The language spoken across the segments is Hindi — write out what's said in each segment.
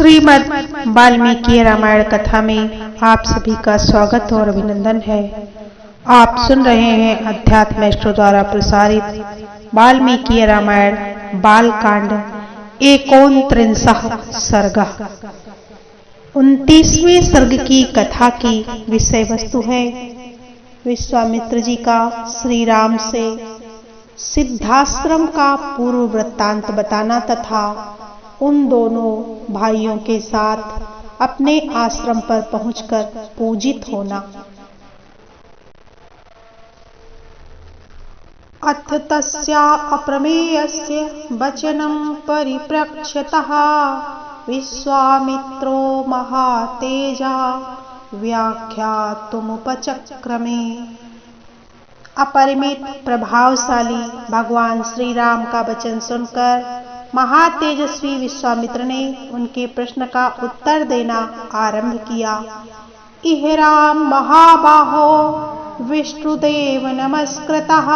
श्रीमद् वाल्मीकि रामायण कथा में आप सभी का स्वागत और अभिनंदन है। आप सुन रहे हैं अध्यात्म मास्टर द्वारा प्रसारित वाल्मीकि रामायण बालकांड एकोनत्रिंशः सर्ग। 29वें सर्ग की कथा की विषय वस्तु है विश्वामित्र जी का श्री राम से सिद्धाश्रम का पूर्व वृत्तांत बताना तथा उन दोनों भाइयों के साथ अपने आश्रम पर पहुंचकर पूजित होना। अथ तस्या अप्रमेयस्य वचनं परिप्रक्ष्यतः विश्वामित्रो महातेजा व्याख्यातुमुपचक्रमे। अपरिमित प्रभावशाली भगवान श्री राम का वचन सुनकर महातेजस्वी विश्वामित्र ने उनके प्रश्न का उत्तर देना आरंभ किया। इह राम महाबाहो विष्णुदेव नमस्कृतः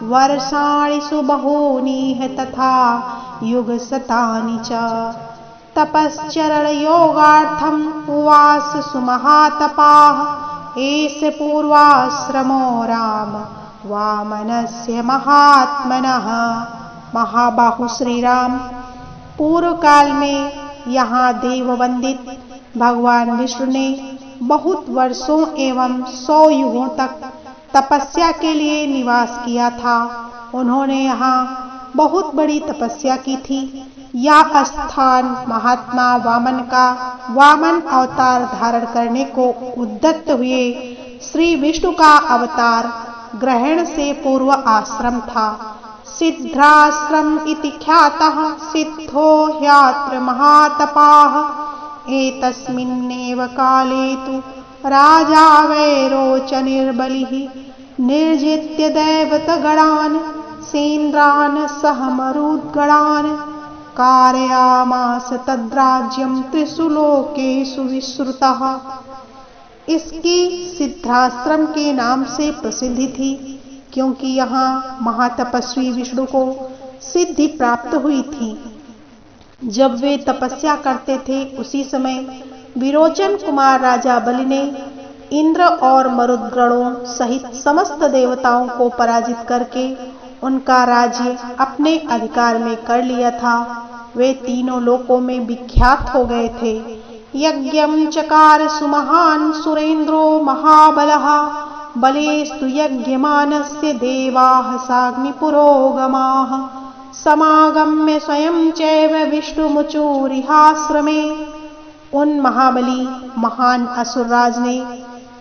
वर्षाणि सुबहूनि तथा युगशतानि च तपश्चरण योगार्थम उवास सुमहातपाः एष पूर्वाश्रमो राम वामनस्य महात्मनः। महाबाहु श्री राम पूर्व काल में यहाँ देव वंदित भगवान विष्णु ने बहुत वर्षों एवं 100 युगों तक तपस्या के लिए निवास किया था। उन्होंने यहाँ बहुत बड़ी तपस्या की थी। यह स्थान महात्मा वामन का वामन अवतार धारण करने को उद्यत हुए श्री विष्णु का अवतार ग्रहण से पूर्व आश्रम था। सिद्धाश्रम इति ख्यातः सिद्धो ह्यत्र महातपाः एतस्मिन्नेव काले तु राजा वैरोचनिर्बलिः निर्जित्य दैवतगणान् सेन्द्रान् सह मरुद्गणान् कारयामास तद्राज्यं त्रिषु लोकेषु विश्रुतः। इसकी सिद्धाश्रम के नाम से प्रसिद्धि थी क्योंकि यहाँ महातपस्वी विष्णु को सिद्धि प्राप्त हुई थी। जब वे तपस्या करते थे उसी समय विरोचन कुमार राजा बलि ने इंद्र और मरुद्गणों सहित समस्त देवताओं को पराजित करके उनका राज्य अपने अधिकार में कर लिया था। वे तीनों लोकों में विख्यात हो गए थे। यज्ञं चकार सुमहान् सुरेन्द्रो महाबलः बलेस्तु यज्ञमानस्य देवाः साग्निपुरोगमाः समागम्य स्वयं चैव विष्णुमुचुरिहाश्रमे। उन महाबली महान असुरराज ने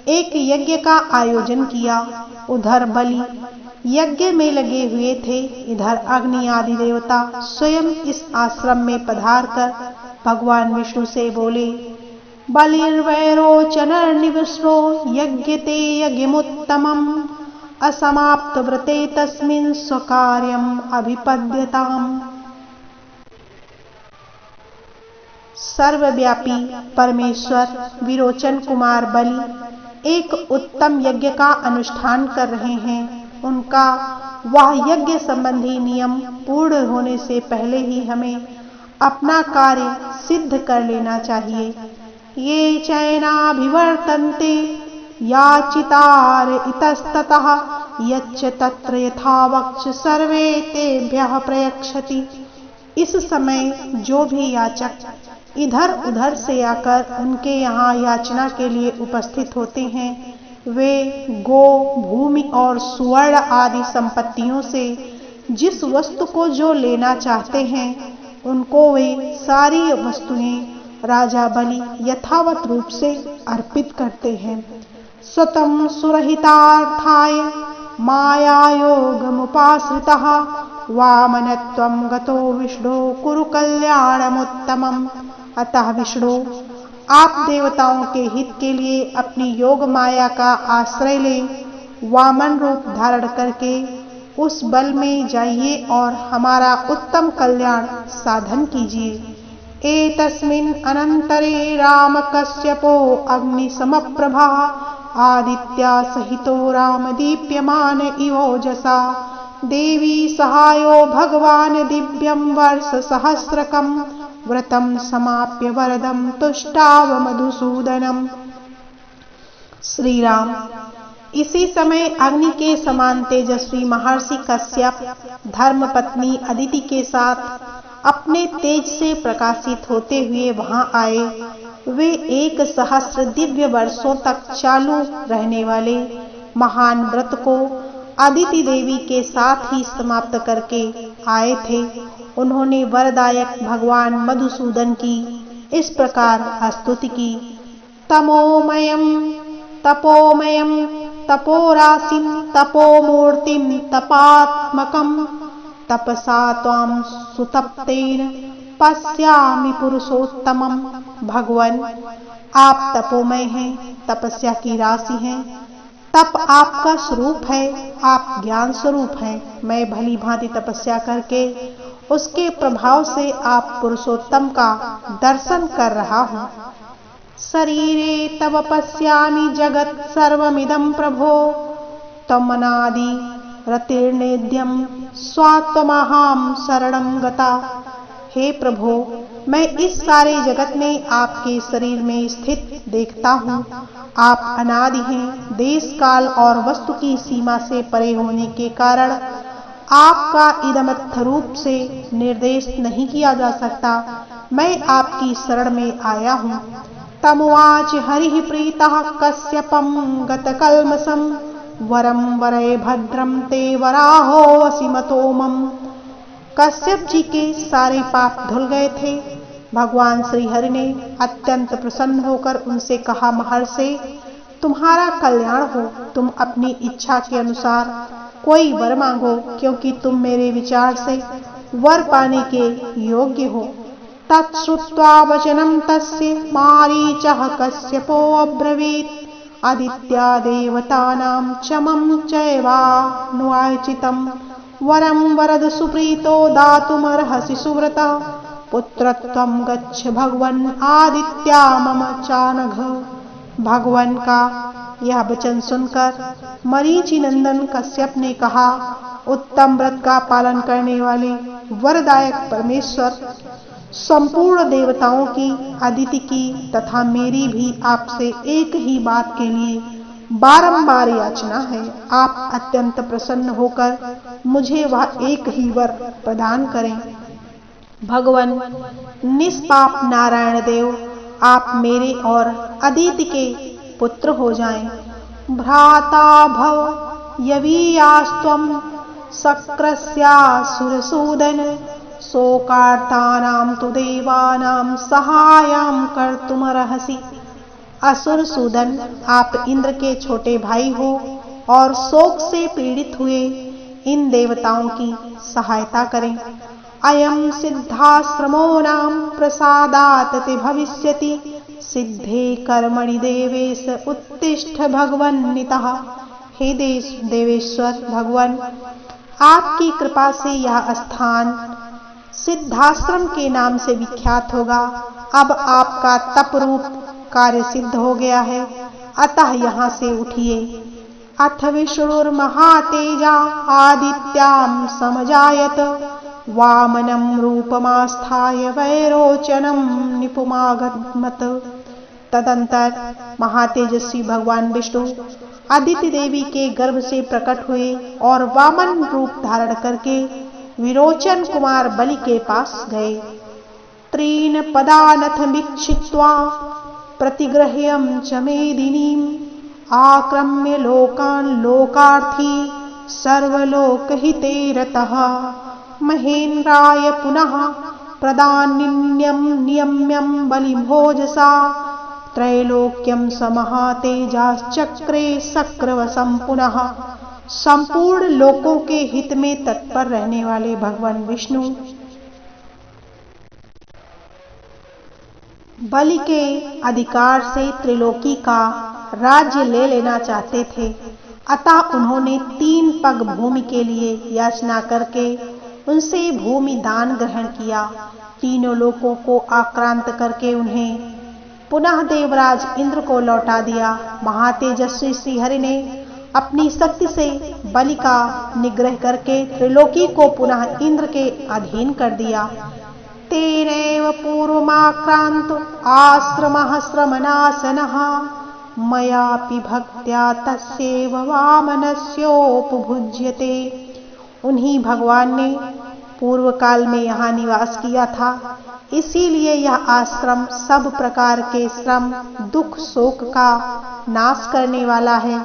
एक यज्ञ का आयोजन किया। उधर बलि यज्ञ में लगे हुए थे, इधर अग्नि आदि देवता स्वयं इस आश्रम में पधार कर भगवान विष्णु से बोले, बलिर्वैरोचनर्निविष्णो यज्ञते यज्ञमुत्तमम् असमाप्त व्रते तस्मिन् स्वकार्यम् अभिपद्यताम्। सर्वव्यापी परमेश्वर विरोचन कुमार बलि एक उत्तम यज्ञ का अनुष्ठान कर रहे हैं। उनका वह यज्ञ संबंधी नियम पूर्ण होने से पहले ही हमें अपना कार्य सिद्ध कर लेना चाहिए। ये चैनाभिवर्तन्ते याचितार इतस्ततः यच्च तत्र यथा वक्ष सर्वे तेभ्यः प्रयच्छति। इस समय जो भी याचक इधर उधर से आकर उनके यहाँ याचना के लिए उपस्थित होते हैं, वे गो भूमि और सुवर्ण आदि संपत्तियों से जिस वस्तु को जो लेना चाहते हैं उनको वे सारी वस्तुएं राजा बलि यथावत रूप से अर्पित करते हैं। स्वतं सुरहितार्थाय मायायोगमुपाश्रितः वामनत्वं गतो विष्णु कुरु कल्याणमुत्तमम्। अतः विष्णु आप देवताओं के हित के लिए अपनी योग माया का आश्रय ले वामन रूप धारण करके उस बल में जाइए और हमारा उत्तम कल्याण साधन कीजिए। एतस्मिन् अनंतरे राम कश्यपो अग्नि समप्रभा आदित्या सहितो राम दीप्यमान इवोजसा देवी सहायो भगवान दिव्यं वर्ष सहस्रकम् व्रतम समाप्य वरदम तुष्टाव मधुसूदनम। श्री राम। इसी समय अग्नि के समान तेजस्वी महर्षि कश्यप धर्मपत्नी अदिति के साथ अपने तेज से प्रकाशित होते हुए वहां आए। वे 1,000 दिव्य वर्षों तक चालू रहने वाले महान व्रत को अदिति देवी के साथ ही समाप्त करके आए थे। उन्होंने वरदायक भगवान मधुसूदन की इस प्रकार स्तुति की। तमोमयम तपोमयम तपोराशिं तपोमूर्तिं तपात्मकं तपसा त्वां सुतप्तेन पश्यामि पुरुषोत्तमम्। भगवान, आप तपोमय हैं, तपस्या की राशि हैं, तप आपका स्वरूप है, आप ज्ञान स्वरूप हैं। मैं भली भांति तपस्या करके उसके प्रभाव से आप पुरुषोत्तम का दर्शन कर रहा हूँ। शरीरे तव पश्यामि जगत् सर्वमिदं प्रभो त्वमनादि रतिर्नेद्यं स्वात्महां शरणं गता। हे प्रभो, मैं इस सारे जगत में आपके शरीर में स्थित देखता हूँ। आप अनादि हैं, देश काल और वस्तु की सीमा से परे होने के कारण आपका इदमत्थ रूप से निर्देश नहीं किया जा सकता। मैं आपकी शरण में आया हूँ। तमुवाच हरिः प्रीतः कश्यपं गतकल्मषं वरं वरे भद्रं ते वराहो असीमतो मम। कश्यप जी के सारे पाप धुल गए थे। भगवान श्री हरि ने अत्यंत प्रसन्न होकर उनसे कहा, महर्षि, तुम्हारा कल्याण हो। तुम अपनी इच्छा के अनुसार कोई वर मांगो, क्योंकि तुम मेरे विचार से वर पाने के योग्य हो। तत्श्रुत्वा वचनं तस्य मारीचः कश्यपो अब्रवीत् आदित्या देवतानां चमं चैवानुवाचितं वरं वरद सुप्रीतो दातुमर्हसि सुव्रता पुत्रत्वं गच्छ भगवन् आदित्या मम चानघ। भगवान का यह वचन सुनकर मरीचि नंदन कश्यप ने कहा, उत्तम व्रत का पालन करने वाले वरदायक परमेश्वर, संपूर्ण देवताओं की, अदिति की तथा मेरी भी आपसे एक ही बात के लिए बारंबार याचना है। आप अत्यंत प्रसन्न होकर मुझे वह एक ही वर प्रदान करें। भगवान, निष्पाप नारायण देव, आप मेरे और अदिति के पुत्र हो जाएं। भ्राता भव यवीयास्त्वं शक्रस्यासुरसूदन शोकार्तानां तु देवानां सहायं कर्तुमर्हसि। असुरसूदन, आप इंद्र के छोटे भाई हो और शोक से पीड़ित हुए इन देवताओं की सहायता करें। अयं सिद्धाश्रमो नाम प्रसादात् ते भविष्यति सिद्धे कर्मणि देवेश उत्तिष्ठ भगवन्नितः। हे देवेश्वर भगवान, आपकी कृपा से यह स्थान सिद्धाश्रम के नाम से विख्यात होगा। अब आपका तप रूप कार्य सिद्ध हो गया है, अतः यहाँ से उठिए। अथ विष्णुर्महातेजा आदित्यां समजायत वामनं रूपमास्थाय वैरोचनं निपुमागमत। तदंतर महातेजस्वी भगवान विष्णु अदिति देवी के गर्भ से प्रकट हुए और वामन रूप धारण करके विरोचन कुमार बलि के पास गए। त्रीन पदानथ वीक्षित्वा प्रतिगृह्यं च मेदिनीं आक्रम्य लोकान् लोकार्थी सर्वलोकहिते रतः महेन्द्राय पुनः प्रदानिन्यं नियम्यं बलिभोजसा त्रैलोक्यं समहातेजाश्चक्रे सक्रवसं पुनः। संपूर्ण लोकों के हित में तत्पर रहने वाले भगवान विष्णु बलि के अधिकार से त्रिलोकी का राज्य ले लेना चाहते थे, अतः उन्होंने 3 पग भूमि के लिए याचना करके उनसे भूमि दान ग्रहण किया। तीनों लोकों को आक्रांत करके उन्हें पुनः देवराज इंद्र को लौटा दिया। महातेजस्वी श्री हरि ने अपनी शक्ति से बलि का निग्रह करके त्रिलोकी को पुनः इंद्र के अधीन कर दिया। तेनैव पूर्वमाक्रान्तो आश्रमः श्रमनाशनः मयापि भक्त्या तस्यैव वामनस्योपभुज्यते। उन्हीं भगवान ने पूर्व काल में यहाँ निवास किया था, इसीलिए यह आश्रम सब प्रकार के श्रम दुख शोक का नाश करने वाला है।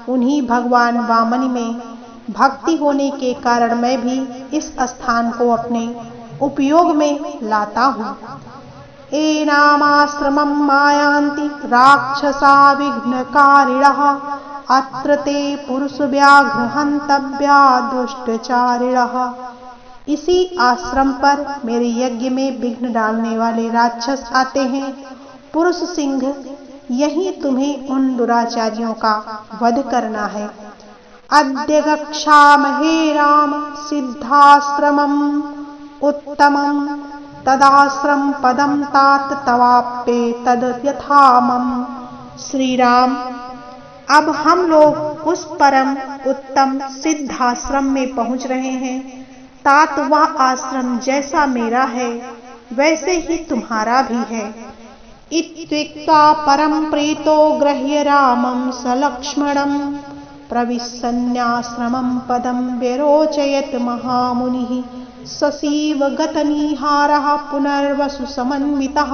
उन्हीं भगवान वामन में भक्ति होने के कारण मैं भी इस स्थान को अपने उपयोग में लाता हूँ। एनामाश्रमं मायान्ति राक्षसा विघ्नकारिणः अत्र ते पुरुषव्याघ्र हन्तव्या दुष्टचारिणः। इसी आश्रम पर मेरे यज्ञ में विघ्न डालने वाले राक्षस आते हैं। पुरुष सिंह, यही तुम्हें उन दुराचारियों का वध करना है। अद्य गच्छामहे राम सिद्धाश्रमम् उत्तमं तदाश्रम पदम तात तवाप्ये तद यथामम। श्री राम, अब हम लोग उस परम उत्तम सिद्धाश्रम में पहुंच रहे हैं। तात वह आश्रम जैसा मेरा है वैसे ही तुम्हारा भी है। इत्युक्त्वा परम प्रीतो गृह्य रामं सलक्ष्मणं प्रविशन्याश्रमं पदं व्यरोचयत् महामुनिः ससीव गतनिहारः पुनर्वसु समन्वितः।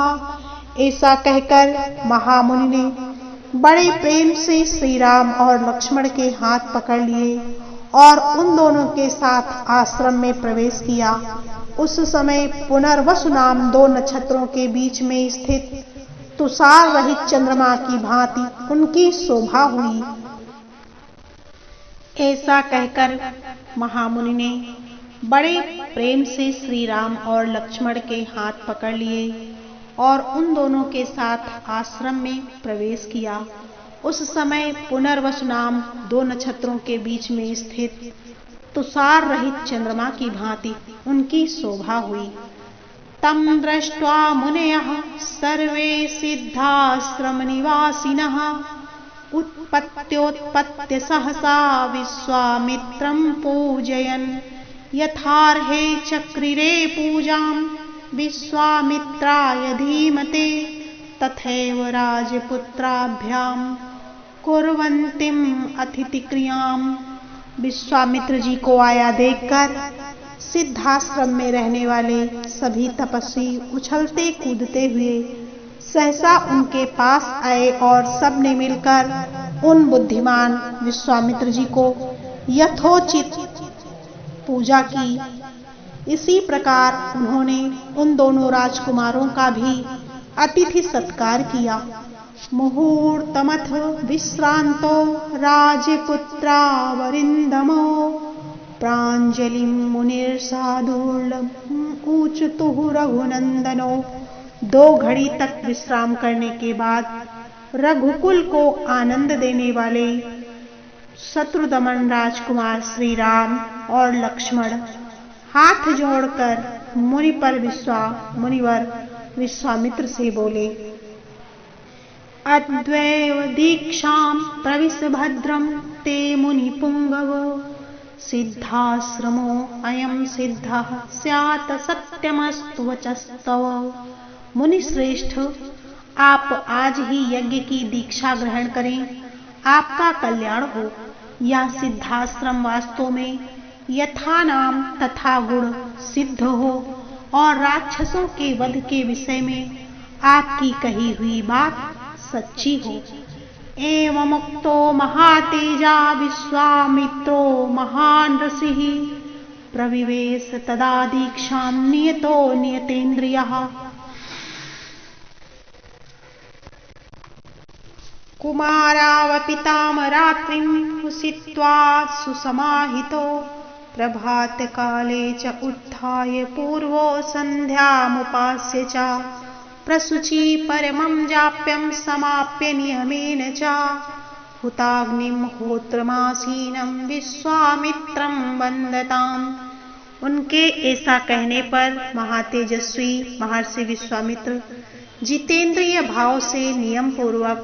ऐसा कहकर महामुनि ने बड़े प्रेम से श्री राम और लक्ष्मण के हाथ पकड़ लिए और उन दोनों के साथ आश्रम में प्रवेश किया। उस समय पुनर्वसु नाम 2 नक्षत्रों के बीच में स्थित तुषार रहित चंद्रमा की भांति उनकी शोभा हुई। ऐसा कहकर महामुनि ने बड़े प्रेम से श्री राम और लक्ष्मण के हाथ पकड़ लिए और उन दोनों के साथ आश्रम में प्रवेश किया। उस समय पुनर्वसु नाम 2 नक्षत्रों के बीच में स्थित तुषार रहित चंद्रमा की भांति उनकी शोभा हुई। तम दृष्ट्वा मुनयः सर्वे सिद्धाश्रम निवासिनः उत्पत्त्योत्पत्त्य सहसा विश्वामित्रं पूजयन् यथार्हे चक्रिरे पूजां विश्वामित्राय धीमते तथैव राजपुत्राभ्यां कुर्वन्तीं अतिथिक्रियां। विश्वामित्र जी को आया देखकर सिद्धाश्रम में रहने वाले सभी तपस्वी उछलते कूदते हुए सहसा उनके पास आए और सब ने मिलकर उन बुद्धिमान विश्वामित्र जी को यथोचित पूजा की। इसी प्रकार उन्होंने उन दोनों राजकुमारों का भी अतिथि सत्कार किया। मुहूर्तमथ विश्रांतो राजपुत्रा वरिंदमो प्रांजलिं मुनिर्साधुर्लभं ऊचतुः रघुनंदनो। 2 घड़ी तक विश्राम करने के बाद रघुकुल को आनंद देने वाले शत्रुदमन राजकुमार श्री राम और लक्ष्मण हाथ जोड़कर मुनिवर विश्वामित्र से बोले, अद्वैव दीक्षां प्रविश भद्रं ते मुनि पुंगवो सिद्धाश्रमो अयं सिद्धः स्यात् सत्यमस्तु वचस्तव। मुनि श्रेष्ठ, आप आज ही यज्ञ की दीक्षा ग्रहण करें, आपका कल्याण हो। यह सिद्धाश्रम वास्तव में यथा नाम तथा गुण सिद्ध हो और राक्षसों के वध के विषय में आपकी कही हुई बात सच्ची हो। एवमुक्तो महातेजा विश्वामित्रो महान् ऋषिः प्रविवेश तदा दीक्षां नियतो नियतेन्द्रियः। कुमारावपिताम रात्रिं उषित्वा सुसमाहितो प्रभात काले च उत्थाय पूर्वो संध्यामुपास्य च प्रशुचि परमं जाप्यं समाप्य नियमेन च हुताग्निं होत्रमासीनं विश्वामित्रं वन्दताम्। उनके ऐसा कहने पर महातेजस्वी महर्षि विश्वामित्र जितेंद्रिय भाव से नियम पूर्वक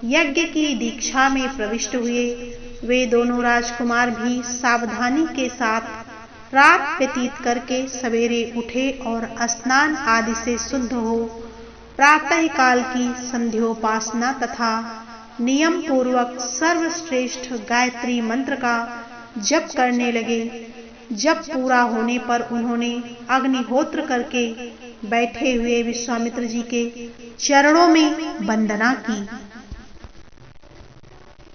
यज्ञ की दीक्षा में प्रविष्ट हुए। वे दोनों राजकुमार भी सावधानी के साथ रात व्यतीत करके सवेरे उठे और स्नान आदि से शुद्ध हो प्रातः काल की संध्योपासना तथा नियम पूर्वक सर्वश्रेष्ठ गायत्री मंत्र का जप करने लगे। जप पूरा होने पर उन्होंने अग्निहोत्र करके बैठे हुए विश्वामित्र जी के चरणों में वंदना की।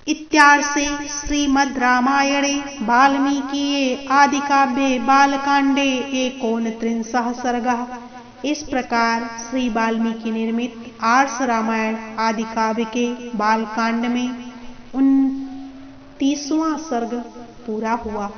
इत्यार्षे श्रीमद् रामायणे वाल्मीकिये आदिकाव्ये बालकांडे 39 सर्गः। इस प्रकार श्री वाल्मीकि निर्मित आर्ष रामायण आदि काव्य के बालकांड में 29वां सर्ग पूरा हुआ।